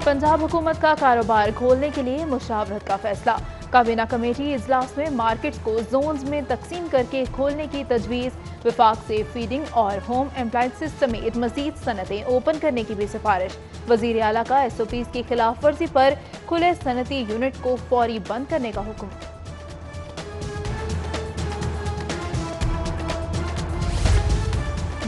पंजाब हुकूमत का कारोबार खोलने के लिए मुशावरत का फैसला। काबीना कमेटी इजलास में मार्केट्स को जोन्स में तकसीम करके खोलने की तजवीज़। विफाक से फीडिंग और होम एप्लायंसेस समेत मजीद सनतें ओपन करने की भी सिफारिश। वजीर आला का SOPs की खिलाफ वर्जी पर खुले सनती यूनिट को फौरी बंद करने का हुक्म।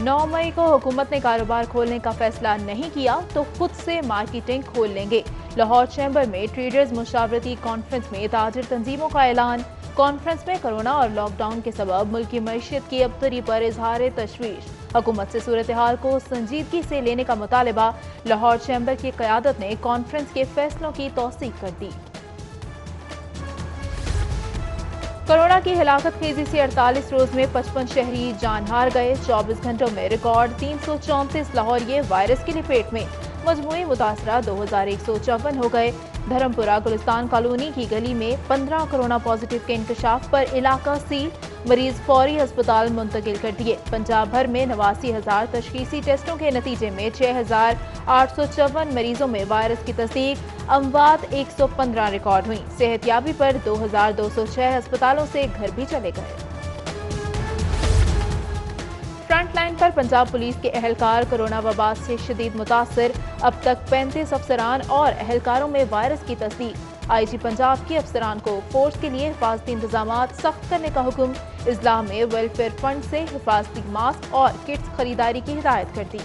9 मई को हुकूमत ने कारोबार खोलने का फैसला नहीं किया तो खुद से मार्केटिंग खोल लेंगे। लाहौर चैम्बर में ट्रेडर्स मुशावरती कॉन्फ्रेंस में ताजिर तंजीमों का ऐलान। कॉन्फ्रेंस में कोरोना और लॉकडाउन के सबब मुल्की मईशत की अबतरी पर इजहार तशवीश। हुकूमत से सूरत हाल को संजीदगी से लेने का मुतालबा। लाहौर चैम्बर की क़यादत ने कॉन्फ्रेंस के फैसलों की तौसीक कर दी। कोरोना की हिलाकत खेजी से 48 रोज में 55 शहरी जान हार गए। 24 घंटों में रिकॉर्ड 334 लाहौरिये वायरस की लपेट में। मजमूई मुतासरा 2154 हो गए। धर्मपुरा गुलिस्तान कॉलोनी की गली में 15 कोरोना पॉजिटिव के इंकशाफ पर इलाका सील। मरीज फौरी अस्पताल मुंतकिल कर दिए। पंजाब भर में 89,000 तशखीसी टेस्टों के नतीजे में 6,854 मरीजों में वायरस की तस्दीक। अमवात 115 रिकॉर्ड हुई। सेहतयाबी पर 2,206 अस्पतालों से घर भी चले गए। फ्रंट लाइन पर पंजाब पुलिस के एहलकार कोरोना वबा से शदीद मुतासर। अब तक 35 अफसरान और एहलकारों में वायरस की तस्दीक। IG पंजाब की अफसरान को फोर्स के लिए हिफाजती इंतजामात सख्त करने का हुक्म। इजलाह में वेलफेयर फंड से हिफाजती मास्क और किट्स खरीदारी की हिदायत कर दी।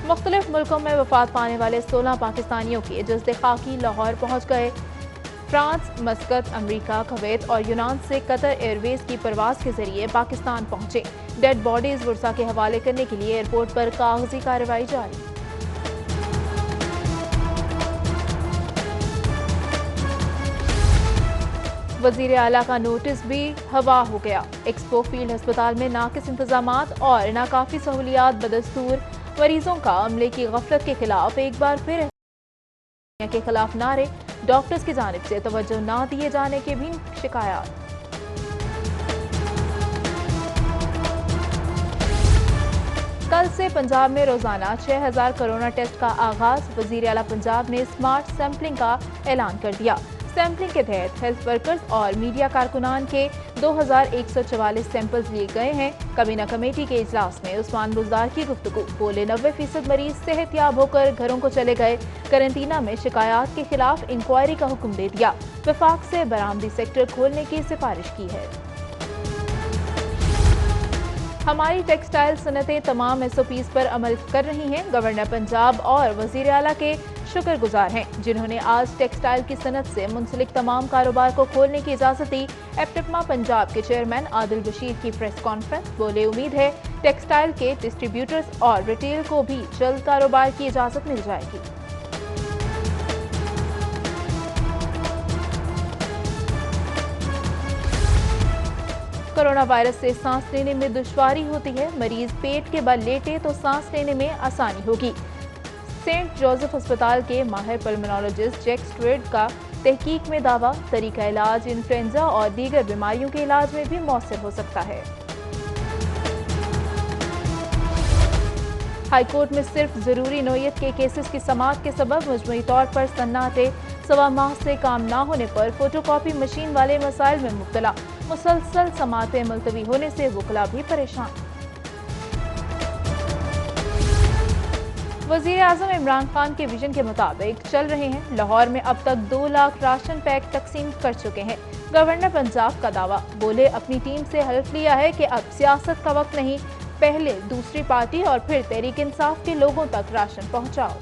मुख्तलिफ मुल्कों में वफात पाने वाले 16 पाकिस्तानियों के जस्दे खाकी लाहौर पहुंच गए। फ्रांस, मस्कत, अमेरिका, कुवैत और यूनान से कतर एयरवेज की परवाज के जरिए पाकिस्तान पहुंचे। डेड बॉडीज वर्सा के हवाले करने के लिए एयरपोर्ट पर कागजी कार्रवाई जारी। वजीर आला का नोटिस भी हवा हो गया। एक्सपो फील्ड अस्पताल में नाकिस इंतजामात और नाकाफी सहूलियात बदस्तूर। मरीजों का अमले की गफलत के खिलाफ एक बार फिर के खिलाफ नारे। डॉक्टर्स की जानिब से तवज्जो न दिए जाने के भी शिकायत। कल से पंजाब में रोजाना 6,000 कोरोना टेस्ट का आगाज। वजीर आला पंजाब ने स्मार्ट सैंपलिंग का ऐलान कर दिया। सैंपलिंग के तहत हेल्थ वर्कर्स और मीडिया कारकुनान के 2,144 सैंपल्स लिए गए हैं। काबीना कमेटी के इजलास में उस्मान बुजदार की गुफ्तगू। बोले 90% मरीज सेहतयाब होकर घरों को चले गए। करंटीना में शिकायत के खिलाफ इंक्वायरी का हुक्म दे दिया। विफाक से बरामदी सेक्टर खोलने की सिफारिश की है। हमारी टेक्सटाइल सनतें तमाम SOPs पर अमल कर रही हैं। गवर्नर पंजाब और वजीर आला के शुक्रगुजार हैं जिन्होंने आज टेक्सटाइल की सनत से मुंसलिक तमाम कारोबार को खोलने की इजाजत दी। एप्टमा पंजाब के चेयरमैन आदिल बशीर की प्रेस कॉन्फ्रेंस। बोले उम्मीद है टेक्सटाइल के डिस्ट्रीब्यूटर्स और रिटेल को भी जल्द कारोबार की इजाजत मिल जाएगी। कोरोना वायरस से सांस लेने में दुश्वारी होती है। मरीज पेट के बल लेटे तो सांस लेने में आसानी होगी। सेंट जोसेफ अस्पताल के माहिर पल्मोनोलॉजिस्ट जैक स्टुअर्ट का तहकीक में दावा। तरीका इलाज इन्फ्लुएंजा और दीगर बीमारियों के इलाज में भी मौसर हो सकता है। हाईकोर्ट में सिर्फ जरूरी नोयत के केसेस की समाअत के सबब मजमूई तौर पर सन्नाटे। 1.25 माह से काम न होने पर फोटोकॉपी मशीन वाले मसाइल में मुब्तला। मुसलसल समाअतें मुलतवी होने से वकला भी परेशान। वजीर आजम इमरान खान के विजन के मुताबिक चल रहे हैं। लाहौर में अब तक 2 लाख राशन पैक तकसीम कर चुके हैं। गवर्नर पंजाब का दावा। बोले अपनी टीम से हल्फ लिया है कि अब सियासत का वक्त नहीं, पहले दूसरी पार्टी और फिर तहरीक इंसाफ के लोगों तक राशन पहुंचाओ।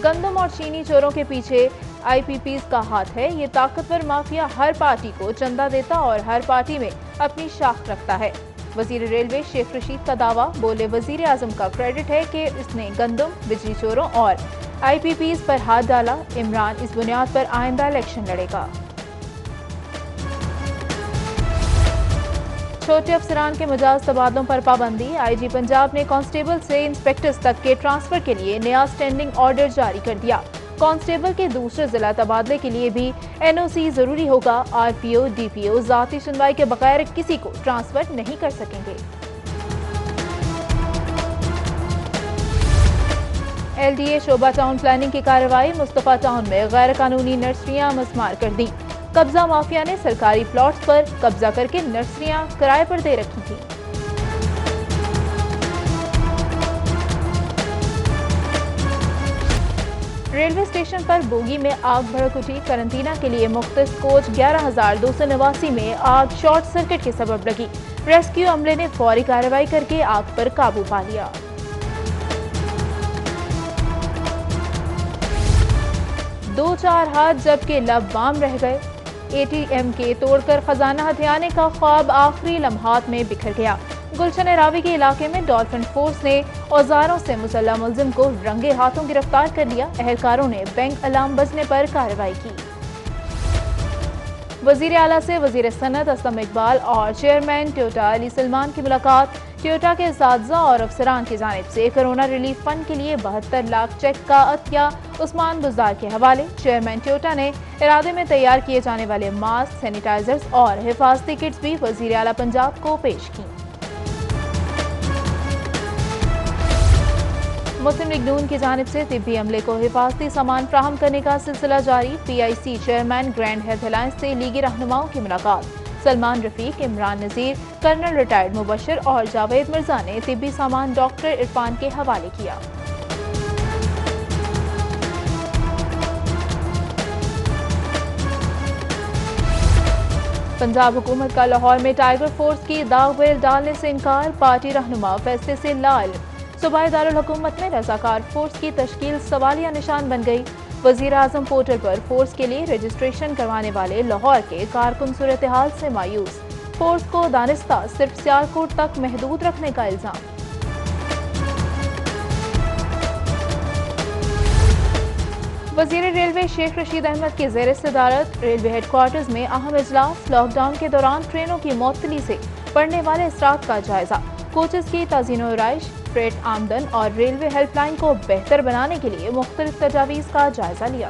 गंदम और चीनी चोरों के पीछे IPPs का हाथ है। ये ताकतवर माफिया हर पार्टी को चंदा देता और हर पार्टी में अपनी शाख रखता है। वजीर रेलवे शेख रशीद का दावा। बोले वजीर आजम का क्रेडिट है कि इसने गंदम, बिजली चोरों और IPPs पर हाथ डाला। इमरान इस बुनियाद पर आइंदा इलेक्शन लड़ेगा। छोटे अफसरान के मजाज तबादलों पर पाबंदी। IG पंजाब ने कांस्टेबल से इंस्पेक्टर्स तक के ट्रांसफर के लिए नया स्टैंडिंग ऑर्डर जारी कर दिया। कांस्टेबल के दूसरे जिला तबादले के लिए भी एनओसी जरूरी होगा। आरपीओ, डीपीओ जाती सुनवाई के बगैर किसी को ट्रांसफर नहीं कर सकेंगे। एलडीए शोभा टाउन प्लानिंग की कार्रवाई। मुस्तफा टाउन में गैर कानूनी नर्सरियां मस्मार कर दी। कब्जा माफिया ने सरकारी प्लॉट्स पर कब्जा करके नर्सरियां किराए पर दे रखी थी। रेलवे स्टेशन पर बोगी में आग भड़क उठी। करंटीना के लिए मुख्तस कोच 11,289 में आग शॉर्ट सर्किट के सबब लगी। रेस्क्यू अमले ने फौरी कार्रवाई करके आग पर काबू पा लिया। दो चार हाथ जबकि लब बाम रह गए। एटीएम के तोड़कर खजाना हथियाने का ख्वाब आखिरी लम्हात में बिखर गया। गुलशन रावी के इलाके में डॉल्फिन फोर्स ने औजारों से मुसल्लह मुलजिम को रंगे हाथों गिरफ्तार कर लिया। एहलकारों ने बैंक अलार्म बजने पर कार्रवाई की। वजीर आला से वजीर सनत असलम इकबाल और चेयरमैन टोयोटा अली सलमान की मुलाकात। टोयोटा के असातिज़ा और अफसरान की जानिब से कोरोना रिलीफ फंड के लिए 72 लाख चेक का अतिया उस्मान बुज़दार के हवाले। चेयरमैन टोयोटा ने इरादे में तैयार किए जाने वाले मास्क, सैनिटाइजर्स और हिफाजती किट्स भी वजीर आला पंजाब को पेश की। मुस्लिम लीग नून की जानिब से तिब्बी अमले को हिफाजती सामान फ्राहम करने का सिलसिला जारी। PIC chairman grand health alliance से लीगी रहनुमाओं की मुलाकात। सलमान रफीक, इमरान नज़ीर, कर्नल रिटायर्ड मुबशर और जावेद मिर्जा ने तिब्बी सामान डॉक्टर इरफान के हवाले किया। पंजाब हुकूमत का लाहौर में टाइगर फोर्स की दागवेल डालने से इनकार। पार्टी रहनुमा फैसले से लाल। सूबाई दारुल हुकूमत में रजाकार फोर्स की तश्कील सवालिया निशान बन गई। वजीर आजम पोर्टल पर फोर्स के लिए रजिस्ट्रेशन करवाने वाले लाहौर के कारकुन सूरत हाल से मायूस। फोर्स को दानिस्ता सिर्फ सियालकोट तक महदूद रखने का इल्जाम। वजीर रेलवे शेख रशीद अहमद की ज़ेर सदारत रेलवे हेडक्वार्टर्स में अहम इजलास। लॉकडाउन के दौरान ट्रेनों की मुअत्तली से पड़ने वाले असरात का जायजा। कोचेस की ताज़ीन-ओ-आराइश, फ्रेट आमदन और रेलवे हेल्पलाइन को बेहतर बनाने के लिए मुख्तलिफ तजावीज़ का जायजा लिया।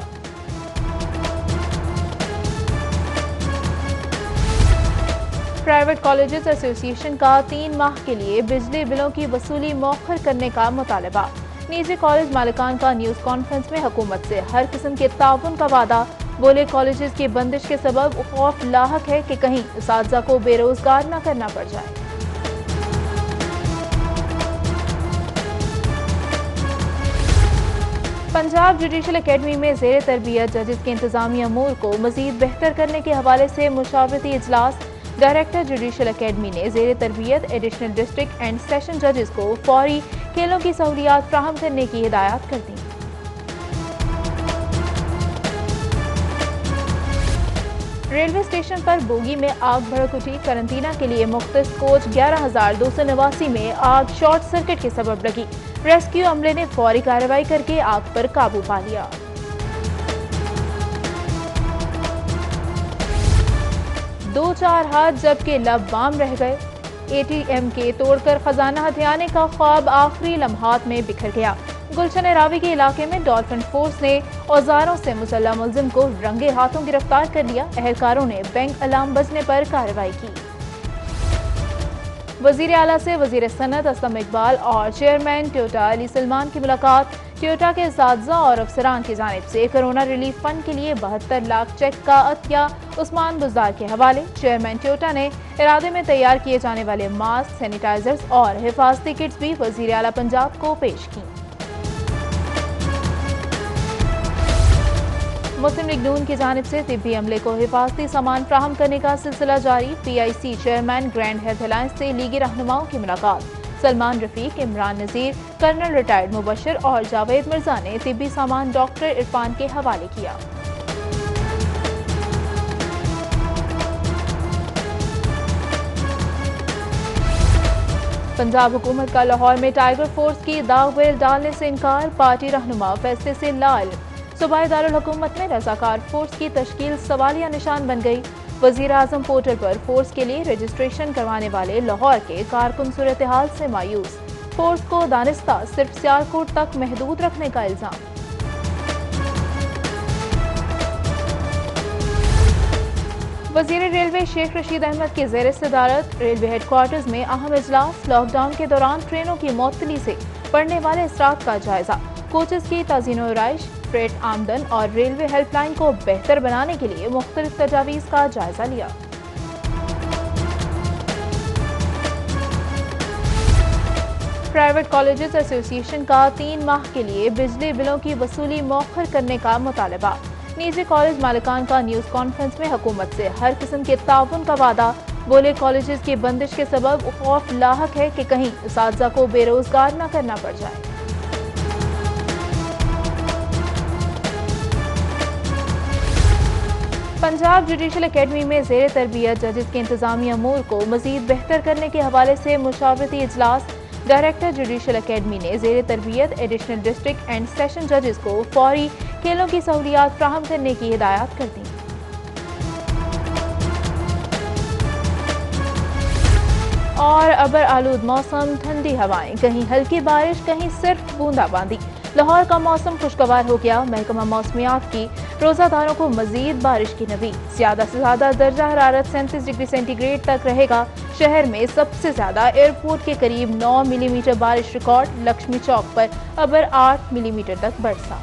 प्राइवेट कॉलेजेस एसोसिएशन का 3 माह के लिए बिजली बिलों की वसूली मौखर करने का मुतालबा। निजी कॉलेज मालिकान का न्यूज़ कॉन्फ्रेंस में हुकूमत से हर किस्म के ताउन का वादा। बोले कॉलेजेस की बंदिश के सबब खौफ लाहक है कि कहीं असातिज़ा को बेरोजगार न करना पड़ जाए। पंजाब जुडिशल अकेडमी में ज़ेर तरबियत जजेस के इंतजामी अमूर को मजीद बेहतर करने के हवाले से मुशावरती इजलास। डायरेक्टर जुडिशल अकेडमी ने ज़ेर तरबियत एडिशनल डिस्ट्रिक्ट एंड सेशन जजेस को फौरी खेलों की सहूलियात फ्राहम करने की हिदायत कर दी। रेलवे स्टेशन पर बोगी में आग भड़क उठी। करंटीना के लिए मुख्तस कोच 11,289 में आग शॉर्ट सर्किट के सबब लगी। रेस्क्यू अमले ने फौरी कार्रवाई करके आग पर काबू पा लिया। दो चार हाथ जबकि लब बाम रह गए। एटीएम के तोड़कर खजाना हथियाने का ख्वाब आखिरी लम्हात में बिखर गया। गुलशन रावी के इलाके में डॉल्फिन फोर्स ने औजारों से मुसल्लह मुलजिम को रंगे हाथों गिरफ्तार कर लिया। एहलकारों ने बैंक अलार्म बजने पर कार्रवाई की। वजीर आला से वजीर सनत असलम इकबाल और चेयरमैन टोयोटा अली सलमान की मुलाकात। टोयोटा के असातिज़ा और अफसरान की जानिब से कोरोना रिलीफ फंड के लिए 72 लाख चेक का अतिया उस्मान बुज़दार के हवाले। चेयरमैन टोयोटा ने इरादे में तैयार किए जाने वाले मास्क, सैनिटाइजर्स और हिफाजती किट्स भी वजीर आला पंजाब को पेश की। मुस्लिम लीग नून की जानिब से तिब्बी अमले को हिफाजती सामान फ्राहम करने का सिलसिला जारी। PIC chairman grand health alliance से लीगी रहनुमाओं की मुलाकात। सलमान रफीक, इमरान नज़ीर, कर्नल रिटायर्ड मुबशर और जावेद मिर्जा ने तिब्बी सामान डॉक्टर इरफान के हवाले किया। पंजाब हुकूमत का लाहौर में टाइगर फोर्स की दागवेल डालने से इनकार। पार्टी रहनुमा फैसले से लाल। सूबाई दारुल हुकूमत में रजाकार फोर्स की तश्कील सवालिया निशान बन गई। वजीर आजम पोर्टल पर फोर्स के लिए रजिस्ट्रेशन करवाने वाले लाहौर के कारकुन सूरत हाल से मायूस। फोर्स को दानिस्ता सिर्फ सियालकोट तक महदूद रखने का इल्जाम। वजीर रेलवे शेख रशीद अहमद की ज़ेर सदारत रेलवे हेडक्वार्टर्स में अहम इजलास। लॉकडाउन के दौरान ट्रेनों की मुअत्तली से पड़ने वाले असरात का जायजा, कोचेस की ताज़ीनो आराइश, फ्रेट आमदन और रेलवे हेल्पलाइन को बेहतर बनाने के लिए मुख्तलिफ तजावीज़ का जायजा लिया। प्राइवेट कॉलेजेस एसोसिएशन का 3 माह के लिए बिजली बिलों की वसूली मौखर करने का मुतालबा। निजी कॉलेज मालिकान का न्यूज़ कॉन्फ्रेंस में हुकूमत से हर किस्म के ताउन का वादा। बोले कॉलेजेस की बंदिश के सबब खौफ लाहक है कि कहीं उसातिज़ा को बेरोजगार न करना पड़ जाए। पंजाब जुडिशल अकेडमी में ज़ेर तरबियत जजेस के इंतजामी अमूर को मजीद बेहतर करने के हवाले से मुशावरती इजलास। डायरेक्टर जुडिशल अकेडमी ने ज़ेर तरबियत एडिशनल डिस्ट्रिक्ट एंड सेशन जजेस को फौरी खेलों की सहूलियात फ्राहम करने की हिदायत कर दी। और अबर आलूद मौसम, ठंडी हवाएं, कहीं हल्की बारिश, कहीं सिर्फ बूंदाबांदी। लाहौर का मौसम खुशगवार हो गया। महकमा मौसमियात की रोजादारों को मजीद बारिश की नबी। ज्यादा से ज्यादा दर्जा हरारत 37 डिग्री सेंटीग्रेड तक रहेगा। शहर में सबसे ज्यादा एयरपोर्ट के करीब 9 मिलीमीटर बारिश रिकॉर्ड। लक्ष्मी चौक पर अबर 8 मिलीमीटर तक बरसा।